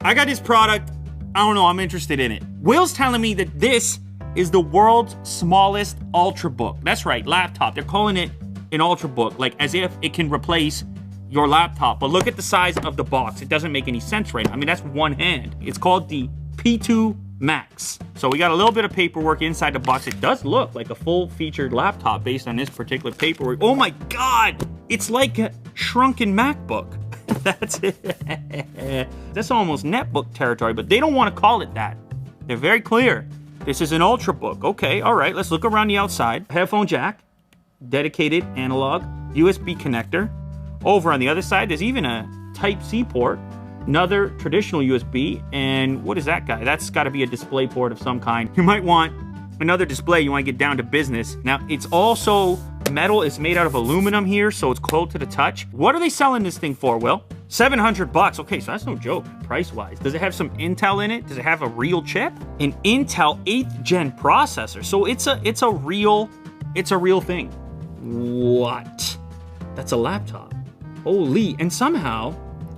I got this product. I don't know, I'm interested in it. Will's telling me that this is the world's smallest ultrabook. That's right, laptop. They're calling it an ultrabook, like as if it can replace your laptop. But look at the size of the box. It doesn't make any sense right now. I mean, that's one hand. It's called the P2 Max. So we got a little bit of paperwork inside the box. It does look like a full-featured laptop based on this particular paperwork. Oh my God! It's like a shrunken MacBook. That's it. That's almost netbook territory, but they don't want to call it that. They're very clear. This is an ultrabook. Okay, all right, let's look around the outside. Headphone jack, dedicated analog, USB connector. Over on the other side, there's even a Type-C port, another traditional USB, and what is that guy? That's got to be a display port of some kind. You might want another display. You want to get down to business. Now, it's also metal. It's made out of aluminum here, so it's cold to the touch. What are they selling this thing for, Will? $700. Okay, so that's no joke, price-wise. Does it have some Intel in it? Does it have a real chip? An Intel 8th gen processor. So it's a real thing. What? That's a laptop. Holy, and somehow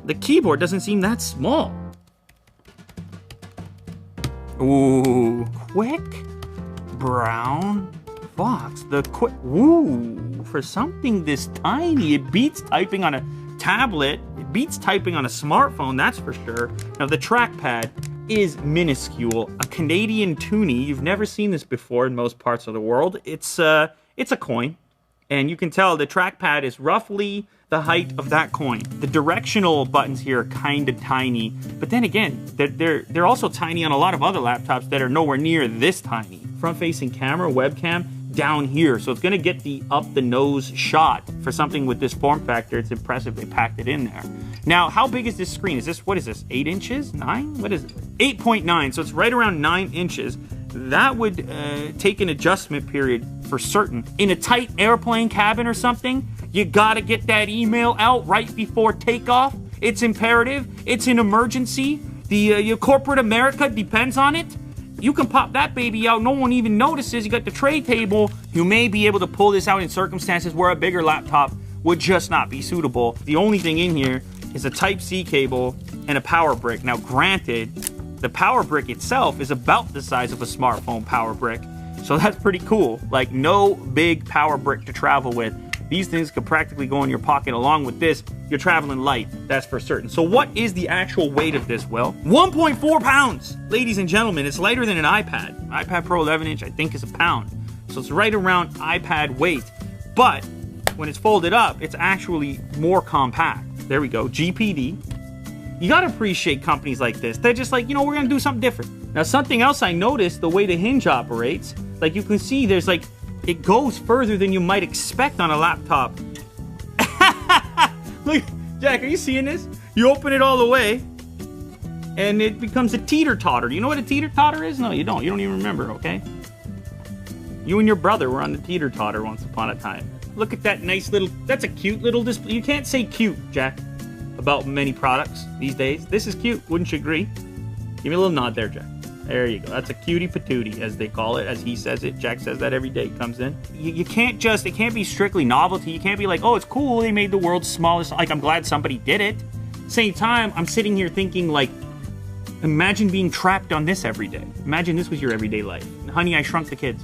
the keyboard doesn't seem that small. Ooh, quick brown box. The quick, ooh, for something this tiny, it beats typing on a tablet. It beats typing on a smartphone, that's for sure. Now the trackpad is minuscule. A Canadian toonie. You've never seen this before in most parts of the world. It's a coin, and you can tell the trackpad is roughly the height of that coin. The directional buttons here are kind of tiny, but then again, they're also tiny on a lot of other laptops that are nowhere near this tiny. Front-facing camera, webcam, down here, so it's gonna get the up-the-nose shot. For something with this form factor, it's impressive they packed it in there. Now, how big is this screen? Is this, what is this, 8 inches? 9? What is it? 8.9, so it's right around 9 inches. That would take an adjustment period for certain. In a tight airplane cabin or something, you gotta get that email out right before takeoff. It's imperative. It's an emergency. Your corporate America depends on it. You can pop that baby out. No one even notices. You got the tray table. You may be able to pull this out in circumstances where a bigger laptop would just not be suitable. The only thing in here is a Type-C cable and a power brick. Now, granted, the power brick itself is about the size of a smartphone power brick. So that's pretty cool. Like, no big power brick to travel with. These things could practically go in your pocket. Along with this, you're traveling light, that's for certain. So what is the actual weight of this, Will? 1.4 pounds, ladies and gentlemen. It's lighter than an iPad. iPad Pro 11-inch, I think, is a pound. So it's right around iPad weight. But when it's folded up, it's actually more compact. There we go, GPD. You gotta appreciate companies like this. They're just like, you know, we're gonna do something different. Now, something else I noticed, the way the hinge operates, like you can see there's like, it goes further than you might expect on a laptop. Look, Jack, are you seeing this? You open it all the way, and it becomes a teeter-totter. Do you know what a teeter-totter is? No, you don't. You don't even remember, okay? You and your brother were on the teeter-totter once upon a time. Look at that nice little, that's a cute little display. You can't say cute, Jack, about many products these days. This is cute, wouldn't you agree? Give me a little nod there, Jack. There you go. That's a cutie patootie, as they call it, as he says it. Jack says that every day he comes in. You can't just, it can't be strictly novelty. You can't be like, oh, it's cool, they made the world's smallest. Like, I'm glad somebody did it. Same time, I'm sitting here thinking, like, imagine being trapped on this every day. Imagine this was your everyday life. Honey, I Shrunk the Kids.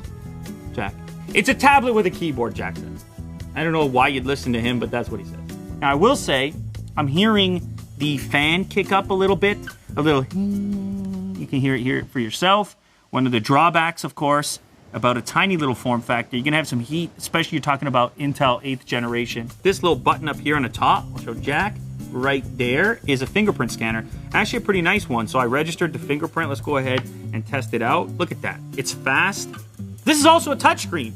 Jack. It's a tablet with a keyboard, Jack says. I don't know why you'd listen to him, but that's what he says. Now, I will say, I'm hearing the fan kick up a little bit. A little... You can hear it for yourself. One of the drawbacks, of course, about a tiny little form factor, you're gonna have some heat, especially you're talking about Intel 8th generation. This little button up here on the top, I'll show Jack, right there, is a fingerprint scanner. Actually a pretty nice one, so I registered the fingerprint. Let's go ahead and test it out. Look at that, it's fast. This is also a touchscreen.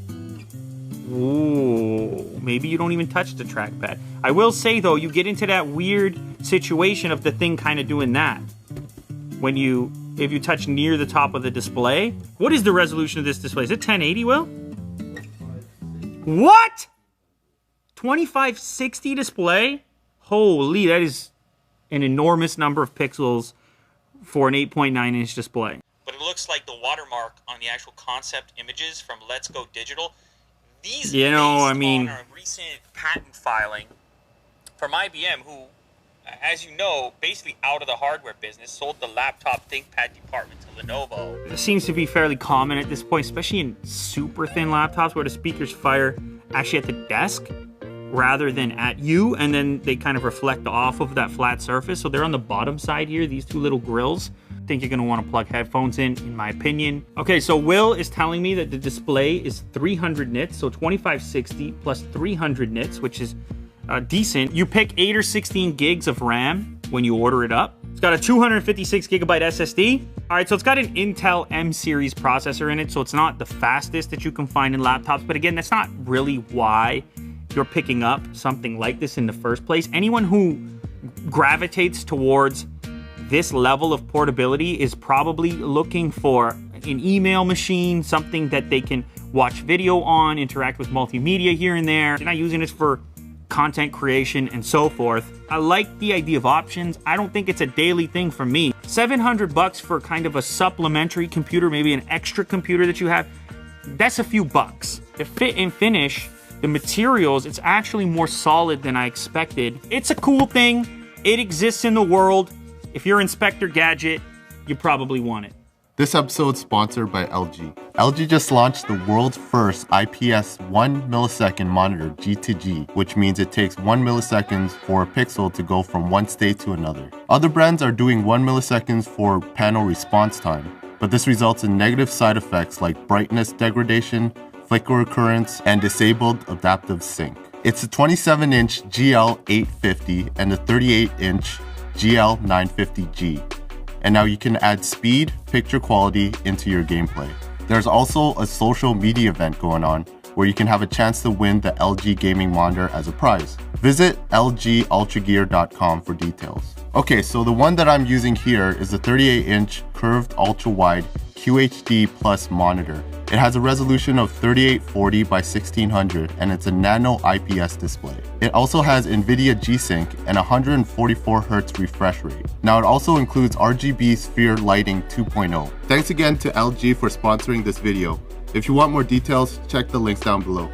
Ooh, maybe you don't even touch the trackpad. I will say though, you get into that weird situation of the thing kind of doing that. When if you touch near the top of the display. What is the resolution of this display? Is it 1080, Will? What? 2560 display? Holy, that is an enormous number of pixels for an 8.9 inch display. But it looks like the watermark on the actual concept images from Let's Go Digital. These, you know, I mean, on a recent patent filing from IBM, who as you know, basically out of the hardware business, sold the laptop ThinkPad department to Lenovo. This seems to be fairly common at this point, especially in super thin laptops where the speakers fire actually at the desk rather than at you, and then they kind of reflect off of that flat surface. So they're on the bottom side here, these two little grills. I think you're gonna wanna plug headphones in my opinion. Okay, so Will is telling me that the display is 300 nits, so 2560 plus 300 nits, which is decent. You pick 8 or 16 gigs of RAM when you order it up. It's got a 256 gigabyte SSD. All right, so it's got an Intel M series processor in it, so it's not the fastest that you can find in laptops. But again, that's not really why you're picking up something like this in the first place. Anyone who gravitates towards this level of portability is probably looking for an email machine, something that they can watch video on, interact with multimedia here and there. They're not using this for content creation and so forth. I like the idea of options. I don't think it's a daily thing for me. $700 for kind of a supplementary computer, maybe an extra computer that you have, that's a few bucks. The fit and finish, the materials, it's actually more solid than I expected. It's a cool thing. It exists in the world. If you're Inspector Gadget, you probably want it. This episode is sponsored by LG. LG just launched the world's first IPS 1 millisecond monitor, G2G, which means it takes 1 millisecond for a pixel to go from one state to another. Other brands are doing 1 millisecond for panel response time, but this results in negative side effects like brightness degradation, flicker occurrence, and disabled adaptive sync. It's a 27-inch GL850 and a 38-inch GL950G. And now you can add speed, picture quality into your gameplay. There's also a social media event going on where you can have a chance to win the LG gaming monitor as a prize. Visit lgultragear.com for details. Okay, so the one that I'm using here is the 38-inch curved ultra-wide QHD Plus monitor. It has a resolution of 3840 by 1600 and it's a nano IPS display. It also has NVIDIA G-Sync and 144Hz refresh rate. Now it also includes RGB Sphere Lighting 2.0. Thanks again to LG for sponsoring this video. If you want more details, check the links down below.